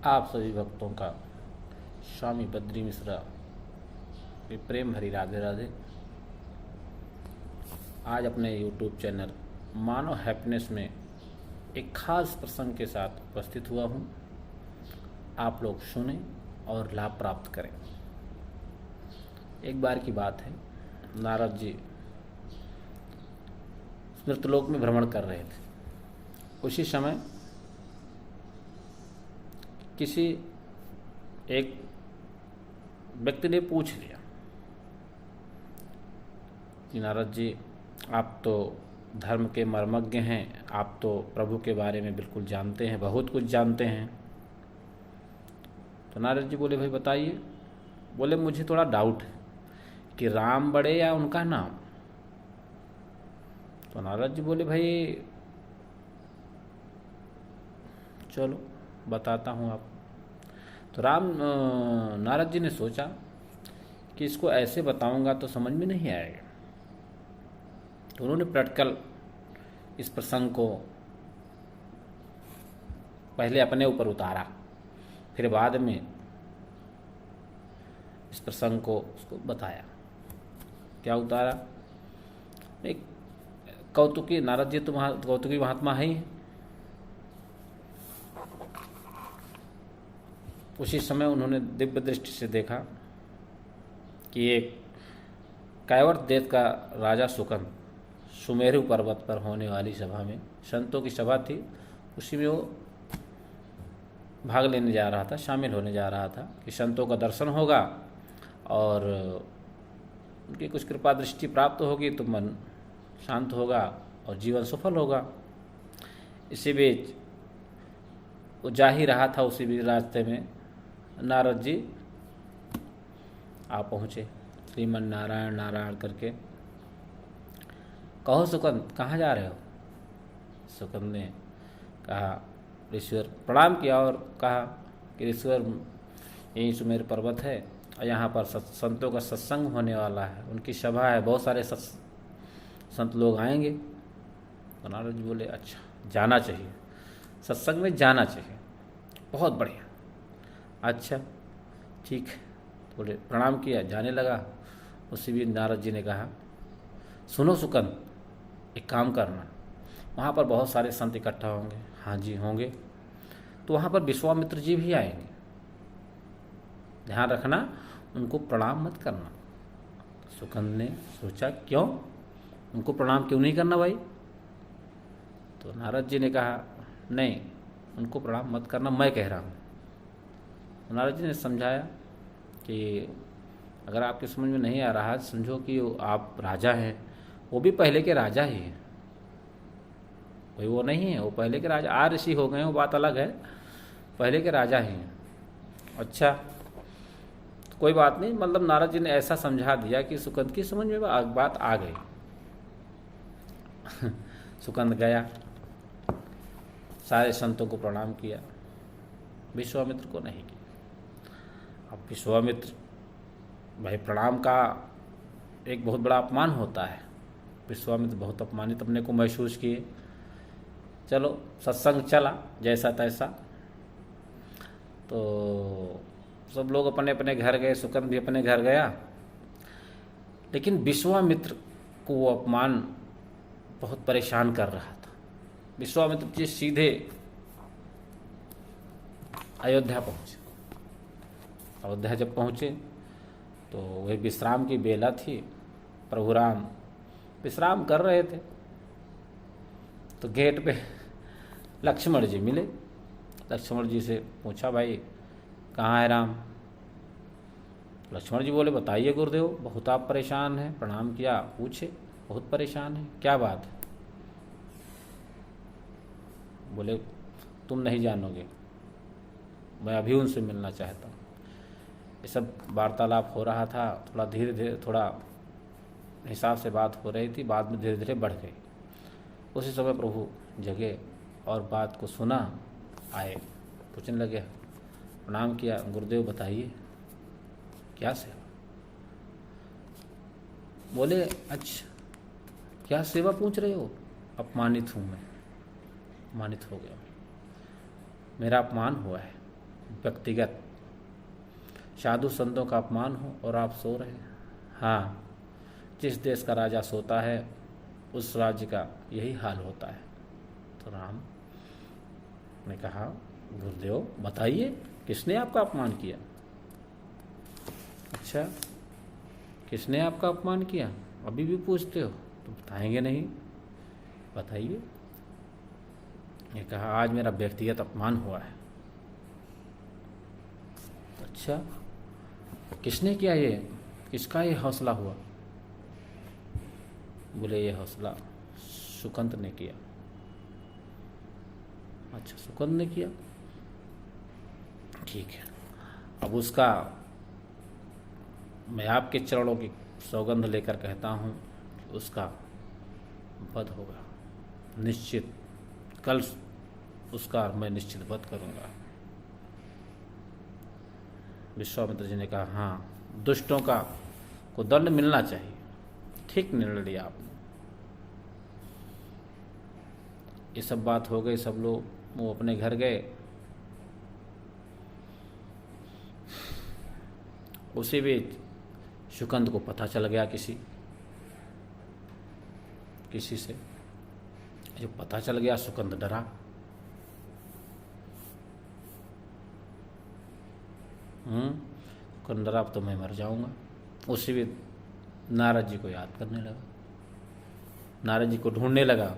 आप सभी भक्तों का स्वामी बद्री मिश्रा की प्रेम भरी राधे राधे। आज अपने YouTube चैनल मानव हैप्पीनेस में एक खास प्रसंग के साथ उपस्थित हुआ हूँ। आप लोग सुने और लाभ प्राप्त करें। एक बार की बात है, नारद जी स्मृतलोक में भ्रमण कर रहे थे। उसी समय किसी एक व्यक्ति ने पूछ लिया कि नारद जी, आप तो धर्म के मर्मज्ञ हैं, आप तो प्रभु के बारे में बिल्कुल जानते हैं, बहुत कुछ जानते हैं। तो नारद जी बोले, भाई बताइए। बोले, मुझे थोड़ा डाउट है कि राम बड़े या उनका नाम। तो नारद जी बोले, भाई चलो बताता हूँ आप। तो नारद जी ने सोचा कि इसको ऐसे बताऊंगा तो समझ में नहीं आएगा। तो उन्होंने प्रैक्टिकल इस प्रसंग को पहले अपने ऊपर उतारा, फिर बाद में इस प्रसंग को उसको बताया। क्या उतारा? एक कौतुकी, नारद जी तो कौतुकी महात्मा है ही। उसी समय उन्होंने दिव्य दृष्टि से देखा कि एक कैवर्त देश का राजा सुकंद सुमेरु पर्वत पर होने वाली सभा में, संतों की सभा थी, उसी में वो भाग लेने जा रहा था, शामिल होने जा रहा था कि संतों का दर्शन होगा और उनकी कुछ कृपा दृष्टि प्राप्त होगी तो मन शांत होगा और जीवन सफल होगा। इसी बीच वो जा ही रहा था, उसी बीच रास्ते में नारद जी आ पहुँचे। श्रीमन नारायण नारायण करके, कहो सुकंद, कहाँ जा रहे हो? सुकंद ने कहा, ऋषिवर प्रणाम किया और कहा कि ऋषिवर, यही सुमेर पर्वत है और यहाँ पर संतों का सत्संग होने वाला है, उनकी सभा है, बहुत सारे संत लोग आएंगे। तो नारद जी बोले, अच्छा जाना चाहिए, सत्संग में जाना चाहिए, बहुत बढ़िया, अच्छा ठीक है। बोले, प्रणाम किया, जाने लगा। उसी भी नारद जी ने कहा, सुनो सुकंद, एक काम करना, वहाँ पर बहुत सारे संत इकट्ठा होंगे। हाँ जी होंगे। तो वहाँ पर विश्वामित्र जी भी आएंगे, ध्यान रखना, उनको प्रणाम मत करना। सुकंद ने सोचा, क्यों, उनको प्रणाम क्यों नहीं करना भाई? तो नारद जी ने कहा, नहीं, उनको प्रणाम मत करना, मैं कह रहा हूँ। तो नारद जी ने समझाया कि अगर आपके समझ में नहीं आ रहा है, समझो कि आप राजा हैं, वो भी पहले के राजा ही हैं, कोई वो नहीं है, वो पहले के राजा, आ ऋषि हो गए, वो बात अलग है, पहले के राजा ही हैं। अच्छा, तो कोई बात नहीं, मतलब नारद जी ने ऐसा समझा दिया कि सुकंद की समझ में बात आ गई। सुकंद गया, सारे संतों को प्रणाम किया, विश्वामित्र को नहीं किया। अब विश्वामित्र, भाई प्रणाम का एक बहुत बड़ा अपमान होता है। विश्वामित्र बहुत अपमानित अपने को महसूस किए। चलो सत्संग चला जैसा तैसा, तो सब लोग अपने अपने घर गए, सुकंद भी अपने घर गया। लेकिन विश्वामित्र को वो अपमान बहुत परेशान कर रहा था। विश्वामित्र जी सीधे अयोध्या पहुँचे। अयोध्या जब पहुँचे तो वही विश्राम की बेला थी, प्रभु राम विश्राम कर रहे थे। तो गेट पे लक्ष्मण जी मिले। लक्ष्मण जी से पूछा, भाई कहाँ है राम? लक्ष्मण जी बोले, बताइए गुरुदेव, बहुत आप परेशान हैं। प्रणाम किया, पूछे, बहुत परेशान है, क्या बात है? बोले, तुम नहीं जानोगे, मैं अभी उनसे मिलना चाहता हूँ। ये सब वार्तालाप हो रहा था, थोड़ा धीरे धीरे, थोड़ा हिसाब से बात हो रही थी, बाद में धीरे धीरे बढ़ गई। उसी समय प्रभु जगे और बात को सुना, आए, पूछने लगे, प्रणाम किया, गुरुदेव बताइए क्या सेवा? बोले, अच्छा क्या सेवा पूछ रहे हो? अपमानित हूँ मैं, अपमानित हो गया, मेरा अपमान हुआ है। व्यक्तिगत साधु संतों का अपमान हो और आप सो रहे हैं। हाँ, जिस देश का राजा सोता है उस राज्य का यही हाल होता है। तो राम ने कहा, गुरुदेव बताइए किसने आपका अपमान किया? अच्छा, किसने आपका अपमान किया? अभी भी पूछते हो? तो बताएंगे नहीं, बताइए। ये कहा, आज मेरा व्यक्तिगत अपमान हुआ है। अच्छा, किसने किया? ये किसका ये हौसला हुआ? बोले, ये हौसला सुकंत ने किया। अच्छा, सुकंत ने किया, ठीक है। अब उसका मैं आपके चरणों की सौगंध लेकर कहता हूँ, उसका वध होगा निश्चित। कल उसका मैं निश्चित वध करूँगा। विश्वामित्र जी ने कहा, हाँ, दुष्टों का को दंड मिलना चाहिए। ठीक निर्णय लिया आपने। ये सब बात हो गई, सब लोग वो अपने घर गए। उसी बीच सुकंद को पता चल गया किसी से। जो पता चल गया, सुकंद डरा। सुकंद डरा, अब तो मैं मर जाऊंगा। उसी बीच नारद जी को याद करने लगा, नारद जी को ढूंढने लगा।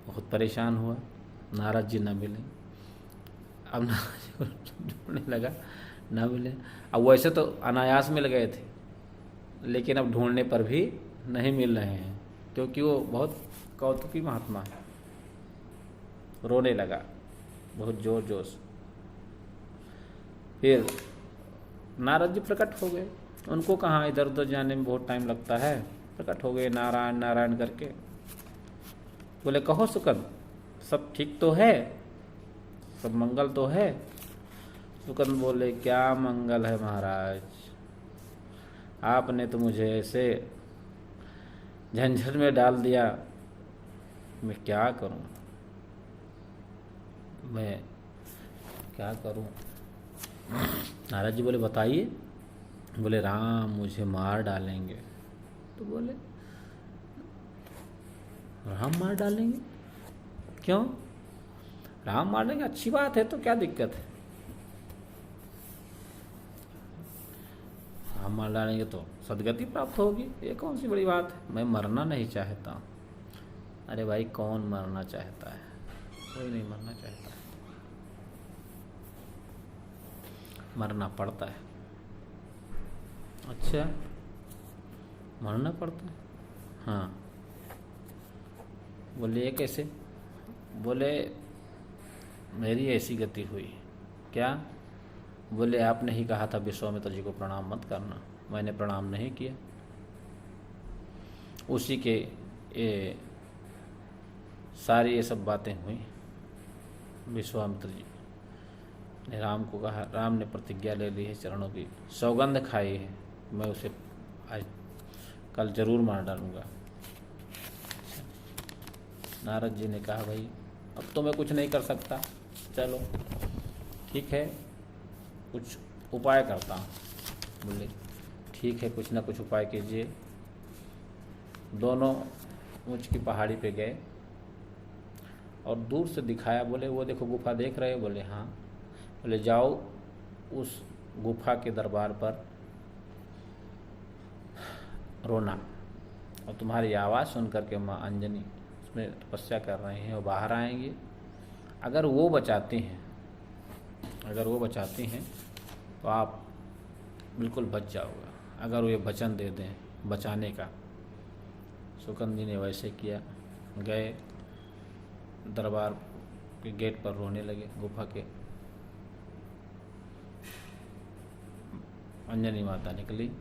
बहुत परेशान हुआ, नारद जी न मिले। अब नारद जी को ढूंढने लगा, न मिले। अब वैसे तो अनायास मिल गए थे, लेकिन अब ढूंढने पर भी नहीं मिल रहे हैं, क्योंकि वो बहुत कौतुकी महात्मा है। रोने लगा बहुत जोर जोर से। फिर नारद जी प्रकट हो गए। उनको कहाँ इधर उधर जाने में बहुत टाइम लगता है। प्रकट हो गए नारायण नारायण करके। बोले, कहो सुकंद, सब ठीक तो है? सब मंगल तो है? सुकंद बोले, क्या मंगल है महाराज, आपने तो मुझे ऐसे झंझट में डाल दिया, मैं क्या करूं, मैं क्या करूं? नारद जी बोले, बताइए। बोले, राम मुझे मार डालेंगे। तो बोले, राम मार डालेंगे? क्यों? राम मार देंगे, अच्छी बात है, तो क्या दिक्कत है? राम मार डालेंगे तो सदगति प्राप्त होगी, ये कौन सी बड़ी बात है? मैं मरना नहीं चाहता। अरे भाई, कौन मरना चाहता है? कोई नहीं मरना चाहता है, मरना पड़ता है। अच्छा, मरना पड़ता है? हाँ। बोले, ये कैसे? बोले, मेरी ऐसी गति हुई। क्या? बोले, आपने ही कहा था विश्वामित्र जी को प्रणाम मत करना, मैंने प्रणाम नहीं किया। उसी के ये सारी ये सब बातें हुई। विश्वामित्र जी ने राम को कहा, राम ने प्रतिज्ञा ले ली है, चरणों की सौगंध खाई है, मैं उसे आज कल जरूर मार डालूंगा। नारद जी ने कहा, भाई अब तो मैं कुछ नहीं कर सकता, चलो ठीक है, कुछ उपाय करता हूँ। बोले, ठीक है, कुछ ना कुछ उपाय कीजिए। दोनों ऊंच की पहाड़ी पे गए और दूर से दिखाया। बोले, वो देखो गुफा देख रहे हो? बोले, हाँ। बोले, जाओ उस गुफा के दरबार पर रोना, और तुम्हारी आवाज़ सुन करके माँ अंजनी उसमें तपस्या कर रहे हैं, वो बाहर आएंगे। अगर वो बचाती हैं तो आप बिल्कुल बच जाओगे, अगर वो ये वचन दे दें बचाने का। सुकंद जी ने वैसे किया, गए दरबार के गेट पर रोने लगे गुफा के। अंजनी माता निकली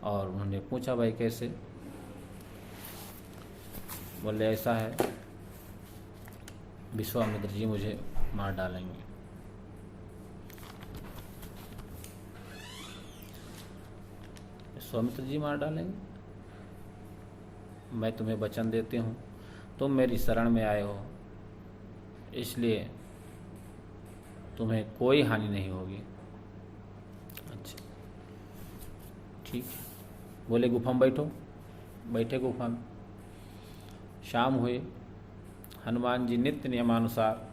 और उन्होंने पूछा, भाई कैसे? बोले, ऐसा है, विश्वामित्र जी मुझे मार डालेंगे। विश्वामित्र जी मार डालेंगे? मैं तुम्हें वचन देती हूँ, तुम मेरी शरण में आए हो, इसलिए तुम्हें कोई हानि नहीं होगी। अच्छा ठीक है। बोले गुफा में बैठो। बैठे गुफा में। शाम हुई, हनुमान जी नित्य नियमानुसार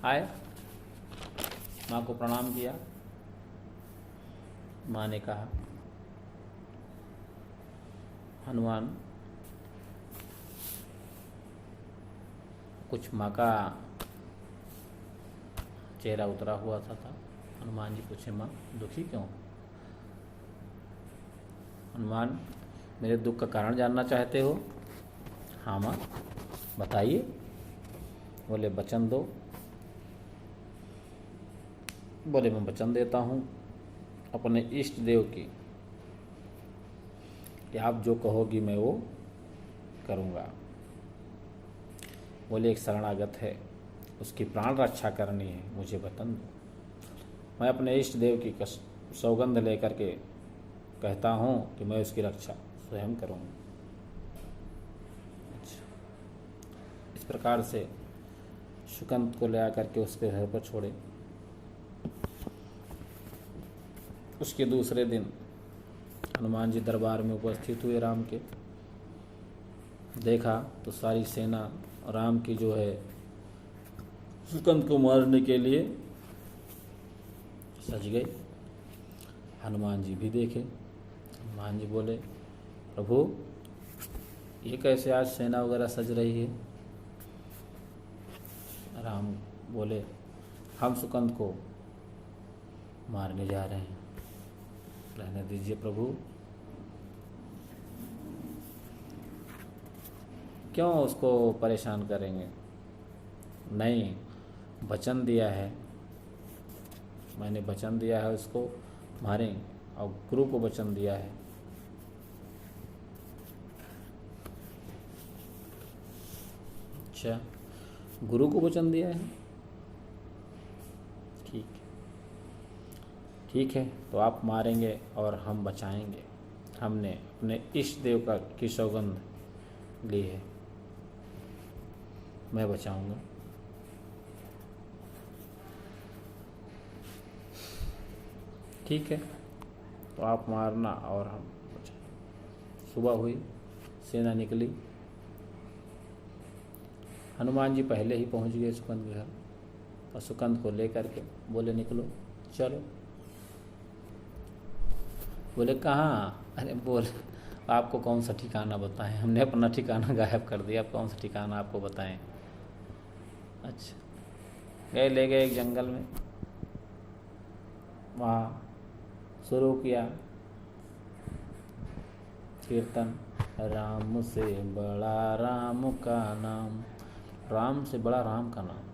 आए, माँ को प्रणाम किया। माँ ने कहा, हनुमान, कुछ माँ का चेहरा उतरा हुआ था। हनुमान जी पूछे, माँ दुखी क्यों? हनुमान, मेरे दुख का कारण जानना चाहते हो? हाँ माँ बताइए। बोले वचन दो। बोले मैं वचन देता हूँ अपने इष्ट देव की कि आप जो कहोगी मैं वो करूँगा। बोले एक शरणागत है, उसकी प्राण रक्षा करनी है, मुझे वचन दो। मैं अपने इष्ट देव की सौगंध लेकर के कहता हूँ कि मैं उसकी रक्षा स्वयं करूँगा। अच्छा। इस प्रकार से सुकंत को ले आकर के उसके घर पर छोड़े। उसके दूसरे दिन हनुमान जी दरबार में उपस्थित हुए राम के। देखा तो सारी सेना राम की जो है सुकंत को मारने के लिए सज गई। हनुमान जी भी देखे। हनुमान जी बोले, प्रभु ये कैसे आज सेना वगैरह सज रही है? राम बोले, हम सुकंत को मारने जा रहे हैं। रहने दीजिए प्रभु, क्यों उसको परेशान करेंगे? नहीं, वचन दिया है, मैंने वचन दिया है उसको मारें, और गुरु को वचन दिया है। अच्छा, गुरु को वचन दिया है, ठीक है तो आप मारेंगे और हम बचाएंगे। हमने अपने इष्ट देव का की सौगंध ली है, मैं बचाऊंगा। ठीक है तो आप मारना और हम बचाएंगे। सुबह हुई, सेना निकली। हनुमान जी पहले ही पहुंच गए सुकंद के घर, और सुकंद को लेकर के बोले निकलो चलो। बोले कहाँ? अरे बोल, आपको कौन सा ठिकाना बताएं, हमने अपना ठिकाना गायब कर दिया, अब कौन सा ठिकाना आपको बताएं। अच्छा, गए ले गए एक जंगल में, वहाँ शुरू किया कीर्तन। राम से बड़ा राम का नाम, राम से बड़ा राम का नाम।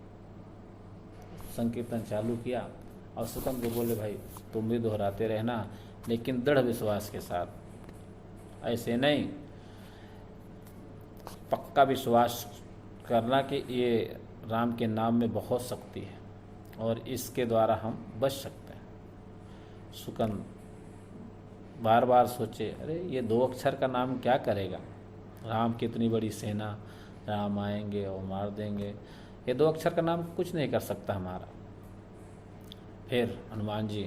संकीर्तन चालू किया और सुकंद को बोले, भाई तुम भी दोहराते रहना, लेकिन दृढ़ विश्वास के साथ, ऐसे नहीं, पक्का विश्वास करना कि ये राम के नाम में बहुत शक्ति है और इसके द्वारा हम बच सकते हैं। सुकंद बार बार सोचे, अरे ये 2 अक्षर का नाम क्या करेगा? राम की इतनी बड़ी सेना, राम आएंगे और मार देंगे, ये 2 अक्षर का नाम कुछ नहीं कर सकता हमारा। फिर हनुमान जी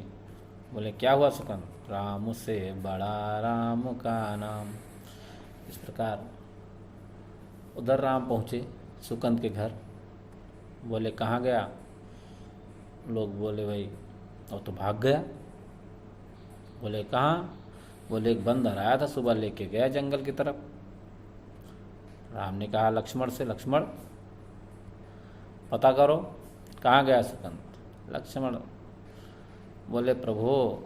बोले, क्या हुआ सुकंद? राम से बड़ा राम का नाम। इस प्रकार उधर राम पहुँचे सुकंद के घर। बोले कहाँ गया? लोग बोले भाई अब तो भाग गया। बोले कहाँ? बोले एक बंदर आया था सुबह, लेके गया जंगल की तरफ। राम ने कहा लक्ष्मण से, लक्ष्मण पता करो कहाँ गया सुकंद। लक्ष्मण बोले, प्रभु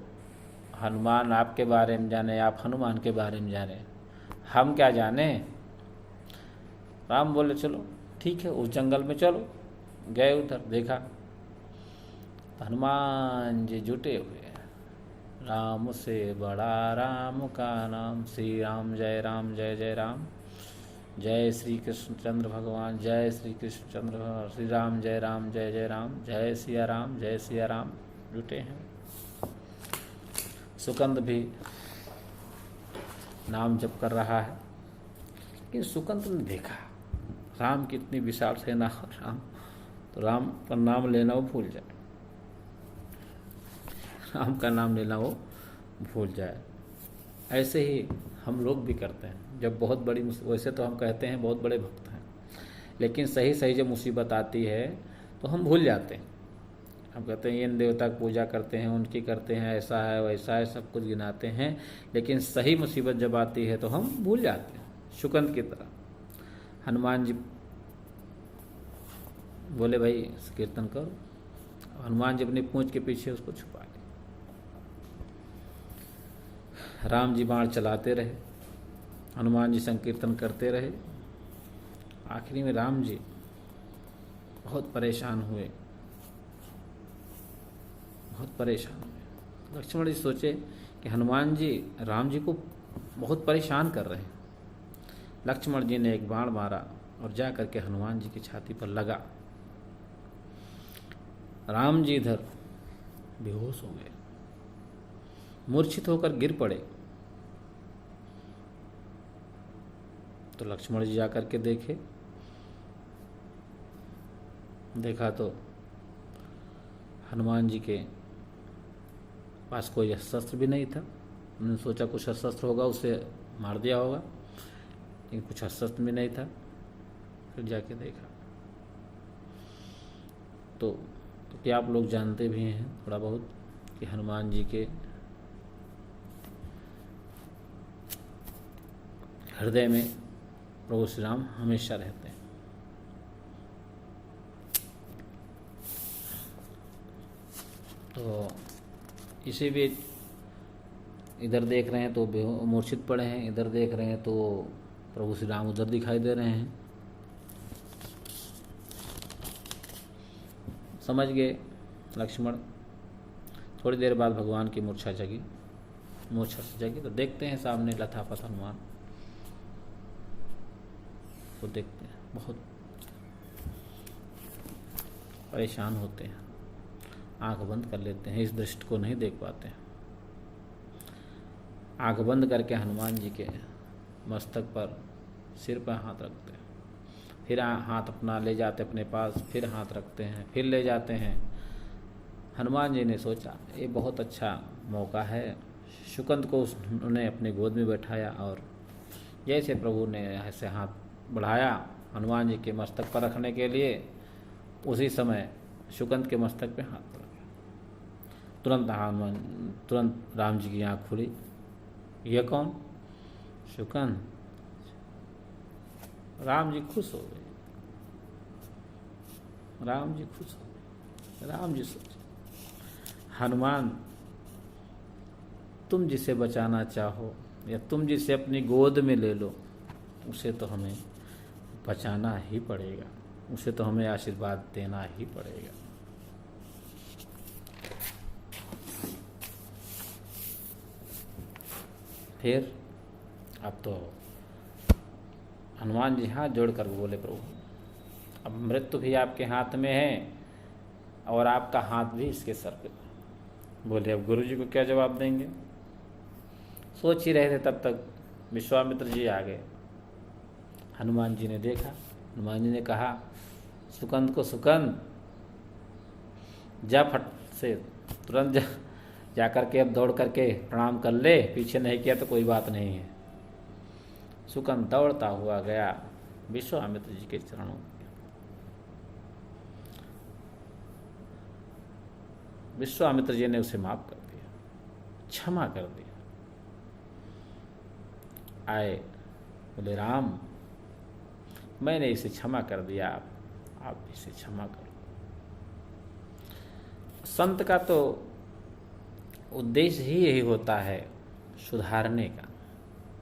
हनुमान आपके बारे में जाने, आप हनुमान के बारे में जाने, हम क्या जाने। राम बोले चलो ठीक है, उस जंगल में चलो। गए उधर, देखा तो हनुमान जी जुटे हुए, राम से बड़ा राम का नाम, श्री राम जय जय राम, जय श्री कृष्ण चंद्र भगवान, जय श्री कृष्ण चंद्र भगवान, श्री राम जय जय राम, जय सिया राम जुटे हैं। सुकंद भी नाम जप कर रहा है, लेकिन सुकंद ने देखा राम की इतनी विशाल सेना और राम तो राम का नाम लेना वो भूल जाए, राम का नाम लेना वो भूल जाए। ऐसे ही हम लोग भी करते हैं। जब बहुत बड़ी वैसे तो हम कहते हैं बहुत बड़े भक्त हैं, लेकिन सही सही जब मुसीबत आती है तो हम भूल जाते हैं। हम कहते हैं इन देवता की पूजा करते हैं, उनकी करते हैं, ऐसा है वैसा है, सब कुछ गिनाते हैं, लेकिन सही मुसीबत जब आती है तो हम भूल जाते हैं। शुकंद की तरह हनुमान जी बोले भाई कीर्तन करो, हनुमान जी अपनी पूंछ के पीछे उसको छुपा ले। राम जी बाण चलाते रहे, हनुमान जी संकीर्तन करते रहे। आखिरी में राम जी बहुत परेशान हुए, बहुत परेशान हुए। लक्ष्मण जी सोचे कि हनुमान जी राम जी को बहुत परेशान कर रहे हैं। लक्ष्मण जी ने एक बाण मारा और जा करके हनुमान जी की छाती पर लगा। राम जी इधर बेहोश हो गए, मूर्छित होकर गिर पड़े। तो लक्ष्मण जी जाकर के देखा तो हनुमान जी के पास कोई शस्त्र भी नहीं था। उन्होंने सोचा कुछ शस्त्र होगा, उसे मार दिया होगा, लेकिन कुछ शस्त्र भी नहीं था। फिर जाके देखा तो क्या आप लोग जानते भी हैं थोड़ा बहुत कि हनुमान जी के हृदय में प्रभु श्री राम हमेशा रहते हैं। तो इसी बीच इधर देख रहे हैं तो मूर्छित पड़े हैं, इधर देख रहे हैं तो प्रभु श्री राम उधर दिखाई दे रहे हैं। समझ गए लक्ष्मण। थोड़ी देर बाद भगवान की मूर्छा से जगी तो देखते हैं सामने लथापथ हनुमान को देखते हैं, बहुत परेशान होते हैं, आंख बंद कर लेते हैं, इस दृष्टि को नहीं देख पाते हैं। आंख बंद करके हनुमान जी के मस्तक पर, सिर पर हाथ रखते हैं, फिर हाथ अपना ले जाते अपने पास, फिर हाथ रखते हैं, फिर ले जाते हैं। हनुमान जी ने सोचा ये बहुत अच्छा मौका है। शुकंद को उन्होंने अपनी गोद में बैठाया और जैसे प्रभु ने ऐसे हाथ बढ़ाया हनुमान जी के मस्तक पर रखने के लिए, उसी समय शुकंद के मस्तक पे हाथ पड़ गया। तुरंत राम जी की आँख खुली। यह कौन? शुकंद। राम जी खुश हो गए, राम जी खुश हो गए। राम जी सोचे हनुमान तुम जिसे बचाना चाहो या तुम जिसे अपनी गोद में ले लो, उसे तो हमें बचाना ही पड़ेगा, उसे तो हमें आशीर्वाद देना ही पड़ेगा। फिर अब तो हनुमान जी हाथ जोड़कर बोले प्रभु अब मृत्यु भी आपके हाथ में है और आपका हाथ भी इसके सर पे। बोले अब गुरु जी को क्या जवाब देंगे। सोच ही रहे थे तब तक विश्वामित्र जी आ गए। हनुमान जी ने देखा, हनुमान जी ने कहा सुकंद को, सुकंद जा फट से तुरंत जा करके अब दौड़ करके प्रणाम कर ले, पीछे नहीं किया तो कोई बात नहीं है। सुकंद दौड़ता हुआ गया विश्वामित्र जी के चरणों में। विश्वामित्र जी ने उसे माफ कर दिया, क्षमा कर दिया। आए बोले राम मैंने इसे क्षमा कर दिया, आप इसे क्षमा करो। संत का तो उद्देश्य ही यही होता है, सुधारने का,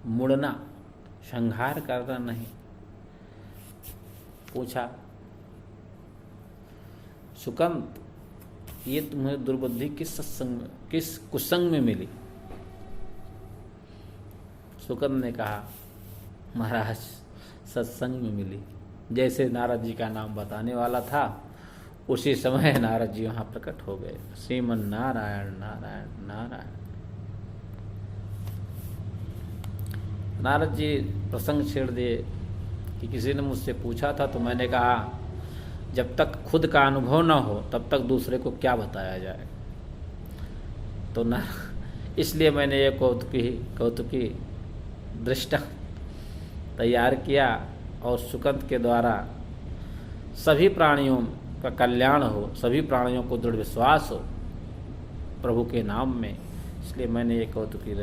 मुड़ना, संहार करना नहीं। पूछा सुकंद ये तुम्हें दुर्बुद्धि किस कुसंग में मिली। सुकंद ने कहा महाराज सत्संग में मिली। जैसे नारद जी का नाम बताने वाला था उसी समय नारद जी वहां प्रकट हो गए। श्रीमन नारायण नारायण नारायण। नारद जी प्रसंग छेड़ दिए कि किसी ने मुझसे पूछा था तो मैंने कहा जब तक खुद का अनुभव न हो तब तक दूसरे को क्या बताया जाए। तो न इसलिए मैंने ये कौतुकी दृष्टांत तैयार किया और सुकंत के द्वारा सभी प्राणियों का कल्याण हो, सभी प्राणियों को दृढ़ विश्वास हो प्रभु के नाम में, इसलिए मैंने ये कौतुकी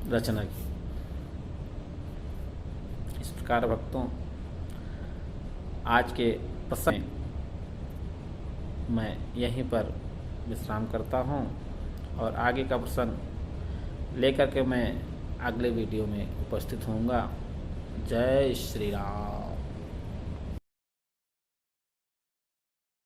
रचना की। इस प्रकार भक्तों, आज के प्रसंग मैं यहीं पर विश्राम करता हूँ और आगे का प्रसंग लेकर के मैं अगले वीडियो में उपस्थित होऊंगा। जय श्री राम।